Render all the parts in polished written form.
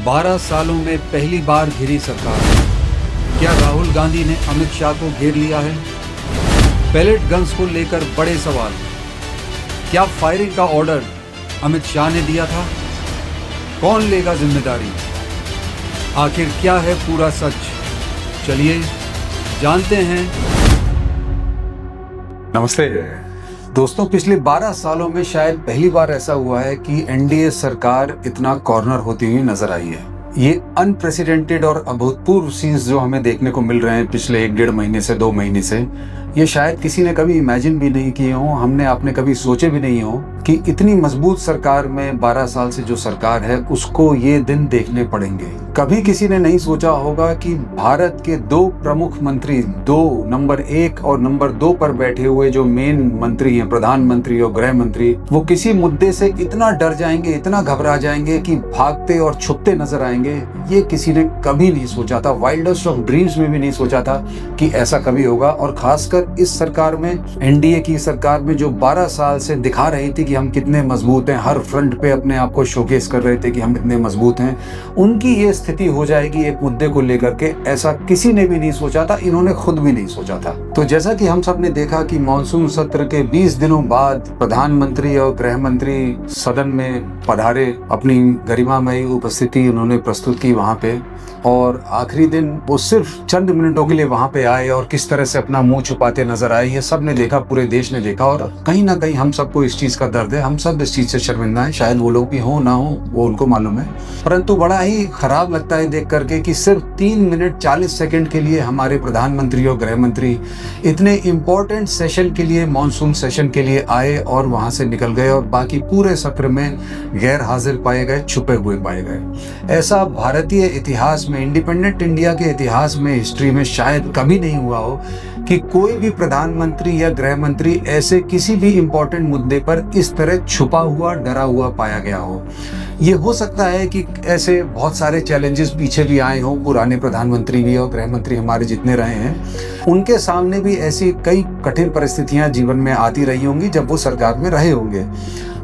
12 सालों में पहली बार घिरी सरकार। क्या राहुल गांधी ने अमित शाह को घेर लिया है? पैलेट गन्स को लेकर बड़े सवाल। क्या फायरिंग का ऑर्डर अमित शाह ने दिया था? कौन लेगा जिम्मेदारी? आखिर क्या है पूरा सच? चलिए जानते हैं। नमस्ते दोस्तों, पिछले 12 सालों में शायद पहली बार ऐसा हुआ है कि एनडीए सरकार इतना कॉर्नर होती हुई नजर आई है। ये अनप्रेसिडेंटेड और अभूतपूर्व सीन्स जो हमें देखने को मिल रहे हैं पिछले 1-1.5 महीने से 2 महीने से, ये शायद किसी ने कभी इमेजिन भी नहीं किए हों, हमने आपने कभी सोचे भी नहीं हो कि इतनी मजबूत सरकार में 12 साल से जो सरकार है उसको ये दिन देखने पड़ेंगे। कभी किसी ने नहीं सोचा होगा कि भारत के 2 प्रमुख मंत्री, 2 नंबर 1 और नंबर 2 पर बैठे हुए जो मेन मंत्री हैं, प्रधानमंत्री और गृह मंत्री, वो किसी मुद्दे से इतना डर जाएंगे, इतना घबरा जाएंगे कि भागते और छुपते नजर आएंगे। ये किसी ने कभी नहीं सोचा था, वाइल्डेस्ट ऑफ ड्रीम्स में भी नहीं सोचा था कि ऐसा कभी होगा। और खासकर इस सरकार में, एनडीए की सरकार में, जो 12 साल से दिखा रही थी कि हम कितने मजबूत हैं, हर फ्रंट पे अपने आप को शोकेस कर रहे थे कि हम कितने मजबूत हैं, उनकी ये स्थिति हो जाएगी एक मुद्दे को लेकर के, ऐसा किसी ने भी नहीं सोचा था, इन्होंने खुद भी नहीं सोचा था। तो जैसा कि हम सब ने देखा कि मॉनसून सत्र के 20 दिनों बाद प्रधानमंत्री और गृह मंत्री सदन में पधारे, अपनी गरिमामयी उपस्थिति उन्होंने प्रस्तुत की वहां पे, और आखिरी दिन वो सिर्फ चंद मिनटों के लिए वहां पे आए और किस तरह से अपना मुंह छुपाते नजर आए, ये सब ने देखा, पूरे देश ने देखा। और कहीं ना कहीं हम सबको इस चीज का दर्द है, हम सब इस चीज से शर्मिंदा है। शायद वो लोग भी हो ना हो, वो उनको मालूम है, परंतु बड़ा ही खराब लगता है देख करके कि सिर्फ 3 मिनट 40 सेकंड के लिए हमारे प्रधानमंत्री और गृह मंत्री इतने इंपॉर्टेंट सेशन के लिए, मानसून सेशन के लिए आए और वहां से निकल गए, और बाकी पूरे सत्र में गैर हाजिर पाए गए, छुपे हुए पाए गए। ऐसा भारतीय इतिहास में, इंडिपेंडेंट इंडिया के इतिहास में, हिस्ट्री में शायद कभी नहीं हुआ हो कि कोई भी प्रधानमंत्री या गृह मंत्री ऐसे किसी भी इंपॉर्टेंट मुद्दे पर इस तरह छुपा हुआ, डरा हुआ पाया गया हो। ये हो सकता है कि ऐसे बहुत सारे चैलेंजेस पीछे भी आए हों, पुराने प्रधानमंत्री भी और गृह मंत्री हमारे जितने रहे हैं, उनके सामने भी ऐसी कई कठिन परिस्थितियां जीवन में आती रही होंगी जब वो सरकार में रहे होंगे,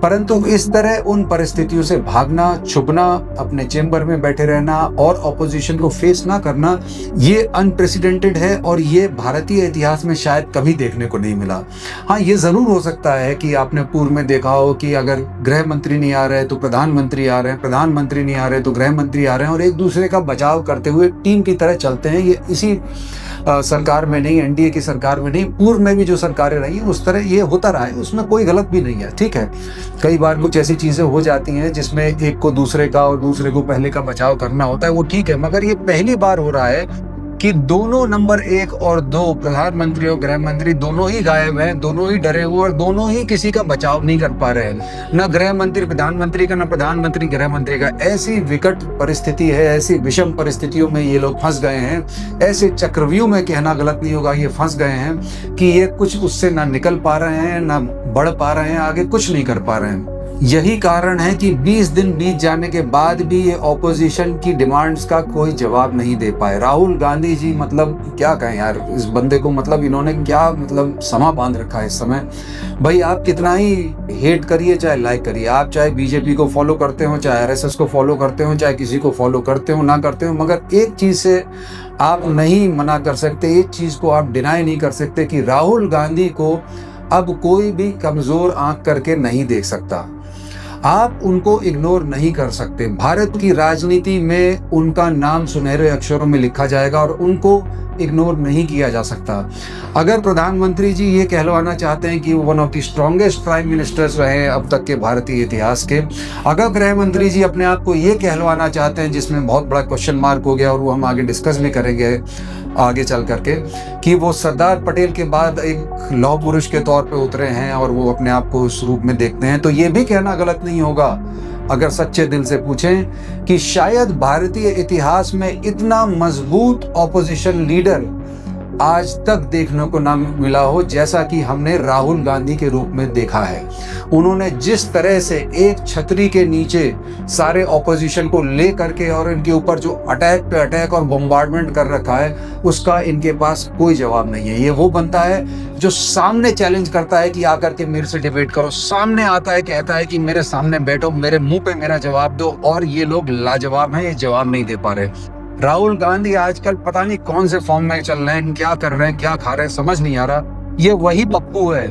परंतु इस तरह उन परिस्थितियों से भागना, छुपना, अपने चेंबर में बैठे रहना और ऑपोजिशन को फेस ना करना, ये अनप्रेसिडेंटेड है और ये भारतीय इतिहास में शायद कभी देखने को नहीं मिला। हाँ, ये जरूर हो सकता है कि आपने पूर्व में देखा हो कि अगर गृह मंत्री नहीं आ रहे तो प्रधानमंत्री आ रहे हैं, प्रधानमंत्री नहीं आ रहे तो गृह मंत्री आ रहे हैं, और एक दूसरे का बचाव करते हुए टीम की तरह चलते हैं। ये इसी सरकार में नहीं, एनडीए की सरकार में नहीं, पूर्व में भी जो सरकारें रही हैं उस तरह ये होता रहा है, उसमें कोई गलत भी नहीं है। ठीक है, कई बार कुछ ऐसी चीजें हो जाती हैं जिसमें एक को दूसरे का और दूसरे को पहले का बचाव करना होता है, वो ठीक है, मगर ये पहली बार हो रहा है कि दोनों नंबर 1 और 2 प्रधानमंत्री और गृह मंत्री दोनों ही गायब हैं, दोनों ही डरे हुए और दोनों ही किसी का बचाव नहीं कर पा रहे हैं, न गृह मंत्री प्रधानमंत्री का, न प्रधानमंत्री गृह मंत्री का। ऐसी विकट परिस्थिति है, ऐसी विषम परिस्थितियों में ये लोग फंस गए हैं, ऐसे चक्रव्यूह में, कहना गलत नहीं होगा, ये फंस गए हैं कि ये कुछ उससे ना निकल पा रहे हैं, ना बढ़ पा रहे हैं, आगे कुछ नहीं कर पा रहे हैं। यही कारण है कि 20 दिन बीत जाने के बाद भी ये ऑपोजिशन की डिमांड्स का कोई जवाब नहीं दे पाए। राहुल गांधी जी, मतलब क्या कहें यार इस बंदे को, मतलब इन्होंने क्या मतलब समा बांध रखा है इस समय। भाई आप कितना ही हेट करिए, चाहे लाइक करिए, आप चाहे बीजेपी को फॉलो करते हो, चाहे आरएसएस को फॉलो करते हो, चाहे किसी को फॉलो करते हो ना करते हो, मगर एक चीज से आप नहीं मना कर सकते, एक चीज को आप डिनाई नहीं कर सकते कि राहुल गांधी को अब कोई भी कमजोर आंख करके नहीं देख सकता। आप उनको इग्नोर नहीं कर सकते। भारत की राजनीति में उनका नाम सुनहरे अक्षरों में लिखा जाएगा और उनको इग्नोर नहीं किया जा सकता। अगर प्रधानमंत्री जी ये कहलवाना चाहते हैं कि वो one of the strongest prime ministers रहे हैं अब तक के भारतीय इतिहास के, अगर गृह मंत्री जी अपने आप को ये कहलवाना चाहते हैं, जिसमें बहुत बड़ा क्वेश्चन मार्क हो गया और वो हम आगे डिस्कस भी करेंगे आगे चल करके, कि वो सरदार पटेल के बाद एक लौह पुरुष के तौर पे उतरे हैं और वो अपने आप को उस रूप में देखते हैं, तो ये भी कहना गलत नहीं होगा अगर सच्चे दिल से पूछें कि शायद भारतीय इतिहास में इतना मजबूत ऑपोजिशन लीडर आज तक देखने को ना मिला हो, जैसा कि हमने राहुल गांधी के रूप में देखा है। उन्होंने जिस तरह से एक छतरी के नीचे सारे ऑपोजिशन को ले करके और इनके ऊपर जो अटैक पे अटैक और बम्बार्डमेंट कर रखा है, उसका इनके पास कोई जवाब नहीं है। ये वो बनता है जो सामने चैलेंज करता है कि आकर के मेरे से डिबेट करो, सामने आता है, कहता है कि मेरे सामने बैठो, मेरे मुंह पे मेरा जवाब दो, और ये लोग लाजवाब हैं, ये जवाब नहीं दे पा रहे। राहुल गांधी आजकल पता नहीं कौन से फॉर्म में चल रहे हैं, क्या कर रहे हैं, क्या खा रहे हैं, समझ नहीं आ रहा। ये वही पप्पू है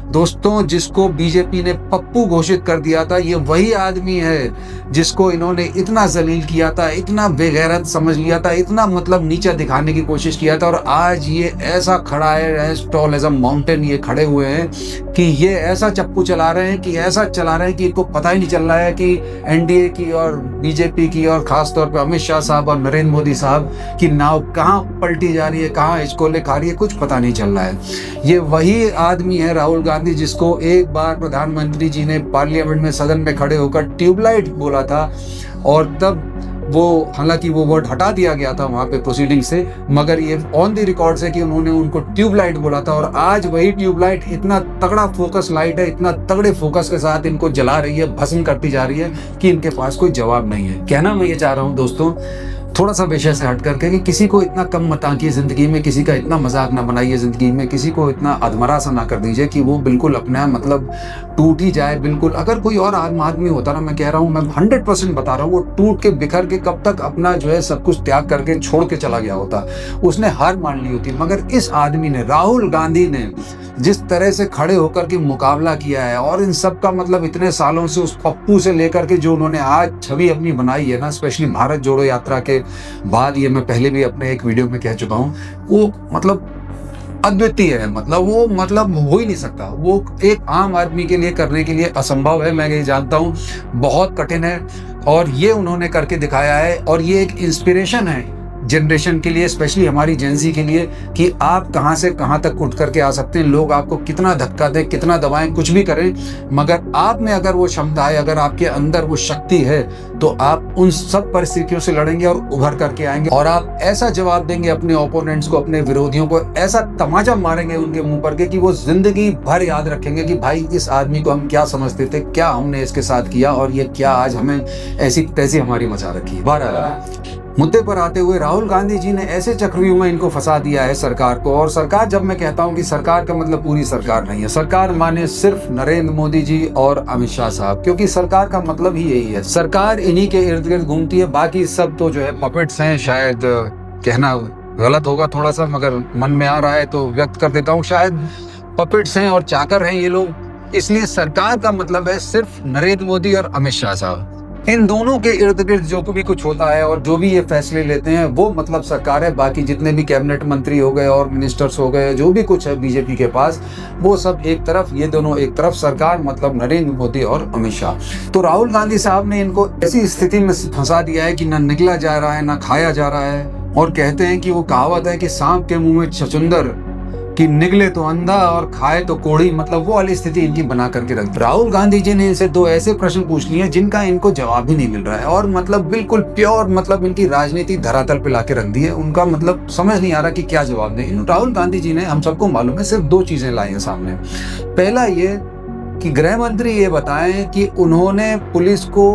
दोस्तों, जिसको बीजेपी ने पप्पू घोषित कर दिया था। ये वही आदमी है जिसको इन्होंने इतना जलील किया था, इतना बेगैरत समझ लिया था, इतना मतलब नीचा दिखाने की कोशिश किया था, और आज ये ऐसा खड़ा है, as tall as a mountain ये खड़े हुए हैं कि ये ऐसा चप्पू चला रहे हैं, कि ऐसा चला रहे हैं कि इनको पता ही नहीं चल रहा है कि एनडीए की और बीजेपी की और खासतौर पर अमित शाह साहब और नरेंद्र मोदी साहब की नाव कहाँ पलटी जा रही है, कहाँ हिचकोले खा रही है, कुछ पता नहीं चल रहा है। ये वही आदमी है राहुल गांधी, जिसको एक बार प्रधानमंत्री जी ने पार्लियामेंट में सदन में खड़े होकर ट्यूबलाइट बोला था, और तब वो, हालांकि वो वर्ड हटा दिया गया था वहां पे प्रोसीडिंग से, मगर ये ऑन द रिकॉर्ड से कि उन्होंने उनको ट्यूबलाइट बोला था। और आज वही ट्यूबलाइट इतना तगड़ा फोकस लाइट है, इतना तगड़े फोकस के साथ इनको जला रही है, भस्म करती जा रही है कि इनके पास कोई जवाब नहीं है। कहना मैं ये चाह रहा हूँ दोस्तों, थोड़ा सा विषय से हट करके, कि किसी को इतना कम मत आंकिए जिंदगी में, किसी का इतना मजाक ना बनाइए जिंदगी में, किसी को इतना अधमरा सा ना कर दीजिए कि वो बिल्कुल अपना मतलब टूट ही जाए बिल्कुल। अगर कोई और आम आदमी होता ना, मैं कह रहा हूँ, मैं 100% बता रहा हूँ, वो टूट के बिखर के कब तक अपना जो है सब कुछ त्याग करके छोड़ के चला गया होता, उसने हार मान ली होती। मगर इस आदमी ने, राहुल गांधी ने जिस तरह से खड़े होकर के मुकाबला किया है, और इन सब का मतलब इतने सालों से उस पप्पू से लेकर के जो उन्होंने आज छवि अपनी बनाई है ना, स्पेशली भारत जोड़ो यात्रा के बाद, ये मैं पहले भी अपने एक वीडियो में कह चुका हूँ, वो मतलब अद्वितीय है। मतलब वो मतलब हो ही नहीं सकता, वो एक आम आदमी के लिए करने के लिए असंभव है। मैं ये जानता हूँ, बहुत कठिन है, और ये उन्होंने करके दिखाया है, और ये एक इंस्पिरेशन है जनरेशन के लिए, स्पेशली हमारी जेंजी के लिए, कि आप कहां से कहां तक उठ करके आ सकते हैं। लोग आपको कितना धक्का दें, कितना दबाएं, कुछ भी करें, मगर आप में अगर वो क्षमता है, अगर आपके अंदर वो शक्ति है, तो आप उन सब परिस्थितियों से लड़ेंगे और उभर करके आएंगे, और आप ऐसा जवाब देंगे अपने ओपोनेंट्स को, अपने विरोधियों को, ऐसा तमाचा मारेंगे उनके मुंह पर के कि वो जिंदगी भर याद रखेंगे कि भाई इस आदमी को हम क्या समझते थे, क्या हमने इसके साथ किया, और ये क्या आज हमें ऐसी तैसी हमारी मचा रखी है। बहरहाल मुद्दे पर आते हुए, राहुल गांधी जी ने ऐसे चक्रव्यूह में इनको फंसा दिया है सरकार को। और सरकार, जब मैं कहता हूं कि सरकार का मतलब पूरी सरकार नहीं है, सरकार माने सिर्फ नरेंद्र मोदी जी और अमित शाह साहब, क्योंकि सरकार का मतलब ही यही है, सरकार इन्हीं के इर्द गिर्द घूमती है, बाकी सब तो जो है पपेट्स हैं। शायद कहना गलत होगा थोड़ा सा, मगर मन में आ रहा है तो व्यक्त कर देता हूँ, शायद पपेट्स हैं और चाकर हैं ये लोग। इसलिए सरकार का मतलब है सिर्फ नरेंद्र मोदी और अमित शाह साहब। इन दोनों के इर्द गिर्द जो भी कुछ होता है और जो भी ये फैसले लेते हैं, वो मतलब सरकार है। बाकी जितने भी कैबिनेट मंत्री हो गए और मिनिस्टर्स हो गए, जो भी कुछ है बीजेपी के पास, वो सब एक तरफ, ये दोनों एक तरफ, सरकार मतलब नरेंद्र मोदी और अमित शाह। तो राहुल गांधी साहब ने इनको ऐसी स्थिति में फंसा दिया है कि ना निकला जा रहा है, ना खाया जा रहा है। और कहते हैं कि वो कहावत है कि सांप के मुंह में छछूंदर, कि निकले तो अंधा और खाए तो कोढ़ी, मतलब वो वाली स्थिति इनकी बना करके रख। राहुल गांधी जी ने इनसे दो ऐसे प्रश्न पूछ लिए जिनका इनको जवाब ही नहीं मिल रहा है, और मतलब बिल्कुल प्योर मतलब इनकी राजनीति धरातल पे लाके रख दी है। उनका मतलब समझ नहीं आ रहा कि क्या जवाब दें। राहुल गांधी जी ने, हम सबको मालूम है, सिर्फ दो चीजें लाई हैं सामने। पहला ये कि गृह मंत्री ये बताएं कि उन्होंने पुलिस को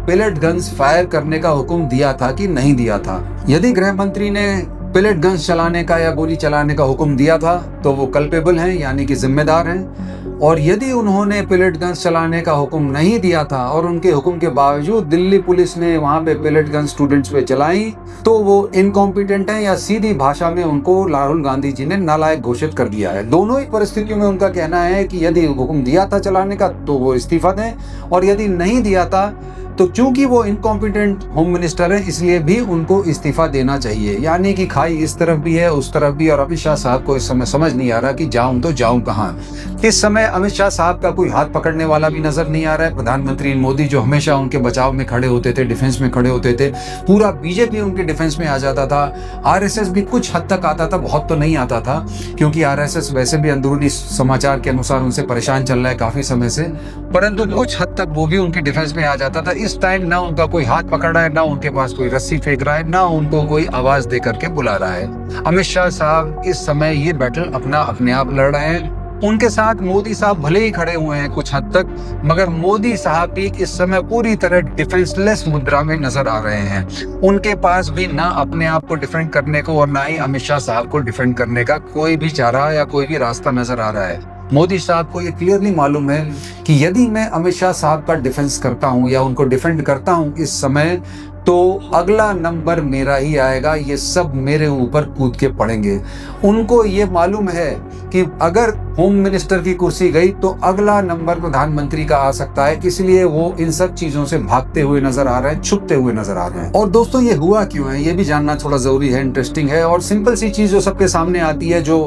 पेलेट गन्स फायर करने का हुक्म दिया था कि नहीं दिया था। यदि गृह मंत्री ने पेलेट गन्स चलाने का या गोली चलाने का हुक्म दिया था तो वो कल्पेबल हैं, यानी कि जिम्मेदार हैं। और यदि उन्होंने पेलेट गन्स चलाने का हुक्म नहीं दिया था और उनके हुक्म के बावजूद दिल्ली पुलिस ने वहां पे पेलेट गन स्टूडेंट्स पे चलाई, तो वो इनकॉम्पिटेंट हैं, या सीधी भाषा में उनको राहुल गांधी जी ने नालायक घोषित कर दिया है। दोनों ही परिस्थितियों में उनका कहना है कि यदि हुक्म दिया था चलाने का तो वो इस्तीफा दें, और यदि नहीं दिया था तो चूंकि वो इनकॉम्पिटेंट होम मिनिस्टर है, इसलिए भी उनको इस्तीफा देना चाहिए। यानी कि खाई इस तरफ भी है, उस तरफ भी, और अमित शाह साहब को इस समय समझ नहीं आ रहा कि जाऊं तो जाऊं कहां। इस समय अमित शाह साहब का कोई हाथ पकड़ने वाला भी नजर नहीं आ रहा है। प्रधानमंत्री मोदी जो हमेशा उनके बचाव में खड़े होते थे, डिफेंस में खड़े होते थे, पूरा बीजेपी उनके डिफेंस में आ जाता था। आरएसएस भी कुछ हद तक आता था, बहुत तो नहीं आता था, क्योंकि आरएसएस वैसे भी अंदरूनी समाचार के अनुसार उनसे परेशान चल रहा है काफी समय से, परंतु कुछ हद तक वो भी उनके डिफेंस में आ जाता था। इस टाइम ना उनका कोई हाथ पकड़ रहा है, ना उनके पास कोई रस्सी फेंक रहा है, ना उनको कोई आवाज दे करके बुला रहा है। अमित शाह साहब इस समय ये बैटल अपने आप लड़ रहे हैं। उनके साथ मोदी साहब भले ही खड़े हुए हैं कुछ हद तक, मगर मोदी साहब भी इस समय पूरी तरह डिफेंसलेस मुद्रा में नजर आ रहे हैं। उनके पास भी ना अपने आप को डिफेंड करने को और ना ही अमित शाह साहब को डिफेंड करने का कोई भी चारा या कोई भी रास्ता नजर आ रहा है। मोदी साहब को ये क्लियरली मालूम है कि यदि मैं अमित शाह साहब का डिफेंस करता हूं या उनको डिफेंड करता हूं इस समय, तो अगला नंबर मेरा ही आएगा, ये सब मेरे ऊपर कूद के पड़ेंगे। उनको ये मालूम है कि अगर होम मिनिस्टर की कुर्सी गई तो अगला नंबर प्रधानमंत्री का आ सकता है, इसलिए वो इन सब चीजों से भागते हुए नजर आ रहे हैं, छुपते हुए नजर आ रहे हैं। और दोस्तों ये हुआ क्यों है, ये भी जानना थोड़ा जरूरी है, इंटरेस्टिंग है। और सिंपल सी चीज जो सबके सामने आती है, जो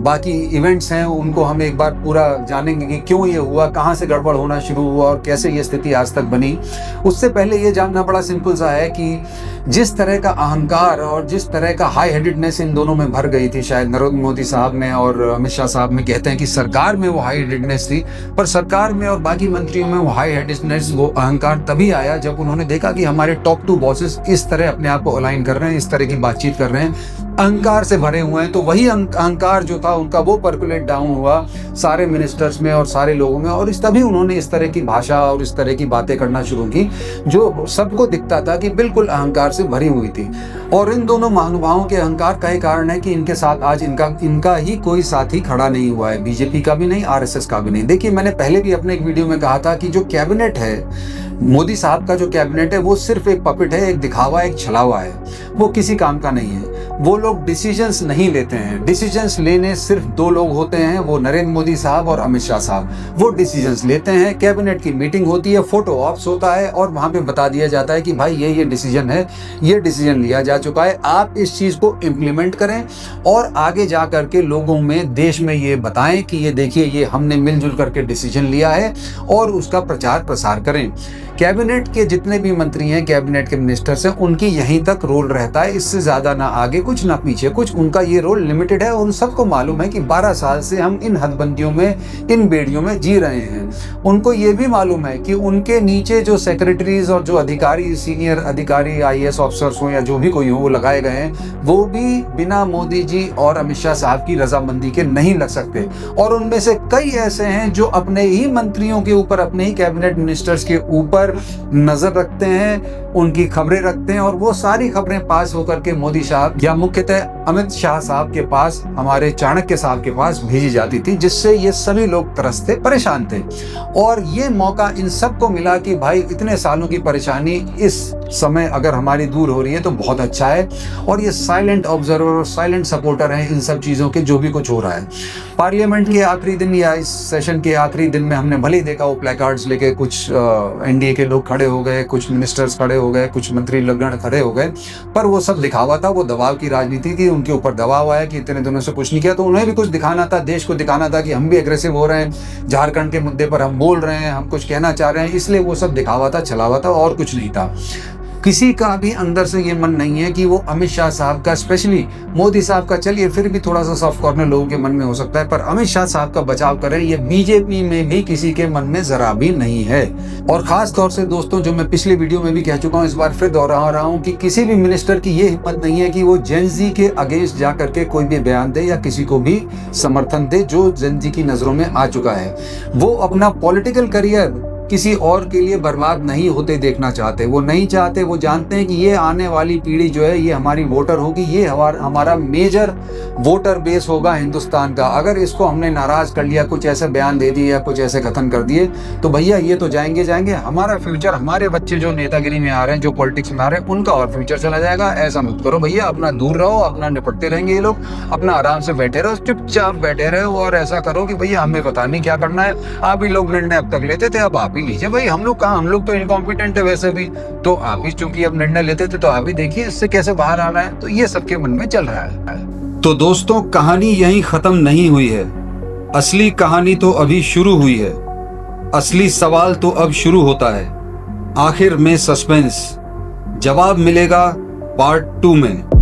बाकी इवेंट्स हैं उनको हम एक बार पूरा जानेंगे कि क्यों ये हुआ, कहाँ से गड़बड़ होना शुरू हुआ और कैसे ये स्थिति आज तक बनी। उससे पहले ये जानना बड़ा सिंपल सा है कि जिस तरह का अहंकार और जिस तरह का हाई हेडेडनेस इन दोनों में भर गई थी, शायद नरेंद्र मोदी साहब में और अमित शाह साहब में, कहते हैं कि सरकार में वो हाई हेडेडनेस थी, पर सरकार में और बाकी मंत्रियों में वो हाई हेडेडनेस, वो अहंकार तभी आया जब उन्होंने देखा कि हमारे टॉप 2 बॉसेस इस तरह अपने आप को अलाइन कर रहे हैं, इस तरह की बातचीत कर रहे हैं, अहंकार से भरे हुए हैं। तो वही अहंकार जो था उनका, वो पर्कुलेट डाउन हुआ सारे मिनिस्टर्स में और सारे लोगों में, और तभी उन्होंने इस तरह की भाषा और इस तरह की बातें करना शुरू की जो सबको दिखता था कि बिल्कुल अहंकार से भरी हुई थी। और इन दोनों महानुभावों के अहंकार का ही कारण है कि इनके साथ आज इनका ही कोई साथी खड़ा नहीं हुआ है, बीजेपी का भी नहीं, आरएसएस का भी नहीं। देखिए, मैंने पहले भी अपने एक वीडियो में कहा था कि जो कैबिनेट है, मोदी साहब का जो कैबिनेट है, वो सिर्फ एक पपेट है, एक दिखावा, एक छलावा है, वो किसी काम का नहीं है। वो लोग डिसीजंस नहीं लेते हैं, डिसीजंस लेने सिर्फ 2 लोग होते हैं, वो नरेंद्र मोदी साहब और अमित शाह साहब। वो डिसीजंस लेते हैं, कैबिनेट की मीटिंग होती है, फोटो ऑप्स होता है और वहां पे बता दिया जाता है कि भाई ये डिसीजन है, ये डिसीजन लिया जा चुका है, आप इस चीज को इम्प्लीमेंट करें और आगे जा करके लोगों में, देश में ये बताएं कि ये देखिए, ये हमने मिलजुल करके डिसीजन लिया है, और उसका प्रचार प्रसार करें। कैबिनेट के जितने भी मंत्री हैं, कैबिनेट के मिनिस्टर्स हैं, उनकी यहीं तक रोल रहता है, इससे ज्यादा ना आगे कुछ ना पीछे कुछ, उनका ये रोल लिमिटेड है। उन सबको मालूम है कि 12 साल से हम इन हदबंदियों में, इन बेड़ियों में जी रहे हैं। उनको ये भी मालूम है कि उनके नीचे जो सेक्रेटरीज और जो अधिकारी, सीनियर अधिकारी, आईएएस ऑफिसर्स हो या जो भी कोई हो, वो लगाए गए हैं, वो भी बिना मोदी जी और अमित शाह साहब की रजामंदी के नहीं लग सकते। और उनमें से कई ऐसे हैं जो अपने ही मंत्रियों के ऊपर, अपने ही कैबिनेट मिनिस्टर्स के ऊपर नजर रखते हैं, उनकी खबरें रखते हैं, और वो सारी खबरें पास होकर के मोदी साहब या मुख्यतः अमित शाह साहब के पास, हमारे चाणक्य साहब के पास भेजी जाती थी, जिससे ये सभी लोग त्रस्त थे, परेशान थे। और ये मौका इन सबको मिला कि भाई इतने सालों की परेशानी इस समय अगर हमारी दूर हो रही है तो बहुत अच्छा है। और ये साइलेंट ऑब्जर्वर और साइलेंट सपोर्टर हैं इन सब चीज़ों के, जो भी कुछ हो रहा है। पार्लियामेंट के आखिरी दिन या इस सेशन के आखिरी दिन में हमने भले ही देखा वो प्लेकार्ड्स लेके कुछ एनडीए के लोग खड़े हो गए, कुछ मिनिस्टर्स खड़े हो गए, कुछ मंत्री लगन खड़े हो गए, पर वो सब दिखावा था, वो दबाव की राजनीति थी। उनके ऊपर दबाव आया कि इतने दिनों से कुछ नहीं किया, तो उन्हें भी कुछ दिखाना था, देश को दिखाना था कि हम भी एग्रेसिव हो रहे हैं, झारखंड के मुद्दे पर हम बोल रहे हैं, हम कुछ कहना चाह रहे हैं, इसलिए वो सब दिखावा था, छलावा था, और कुछ नहीं था। किसी का भी अंदर से ये मन नहीं है कि वो अमित शाह साहब का, स्पेशली मोदी साहब का, चलिए फिर भी थोड़ा सा सॉफ्ट कॉर्नर लोगों के मन में हो सकता है, पर अमित शाह साहब का बचाव करें, ये बीजेपी में भी किसी के मन में जरा भी नहीं है। और खास तौर से दोस्तों, जो मैं पिछले वीडियो में भी कह चुका हूँ, इस बार फिर दोहरा रहा हूँ कि किसी भी मिनिस्टर की ये हिम्मत नहीं है कि वो जेन जी के अगेंस्ट जा करके कोई भी बयान दे या किसी को भी समर्थन दे जो जेन जी की नजरों में आ चुका है। वो अपना पॉलिटिकल करियर किसी और के लिए बर्बाद नहीं होते देखना चाहते, वो नहीं चाहते। वो जानते हैं कि ये आने वाली पीढ़ी जो है, ये हमारी वोटर होगी, ये हमारा मेजर वोटर बेस होगा हिंदुस्तान का। अगर इसको हमने नाराज कर लिया, कुछ ऐसे बयान दे दिए या कुछ ऐसे कथन कर दिए, तो भैया ये तो जाएंगे जाएंगे, हमारा फ्यूचर, हमारे बच्चे जो नेतागिरी में आ रहे हैं, जो पॉलिटिक्स में आ रहे हैं, उनका और फ्यूचर चला जाएगा। ऐसा मत करो भैया, अपना दूर रहो, अपना निपटते रहेंगे ये लोग, अपना आराम से बैठे रहो, चुपचाप बैठे रहो, और ऐसा करो कि भैया हमें पता नहीं क्या करना है, आप ही लोग निर्णय अब तक लेते थे, अब आप लीजिए भाई, हम लोग कहाँ, हम लोग तो इनकॉम्पिटेंट है वैसे भी, तो आप ही चूंकि अब निर्णय लेते थे, तो आप ही देखिए इससे कैसे बाहर आना है। तो ये सबके मन में चल रहा है। तो दोस्तों, कहानी यहीं खत्म नहीं हुई है, असली कहानी तो अभी शुरू हुई है। असली सवाल तो अब शुरू होता है, आखिर में सस्पेंस, जवाब मिलेगा पार्ट 2 में।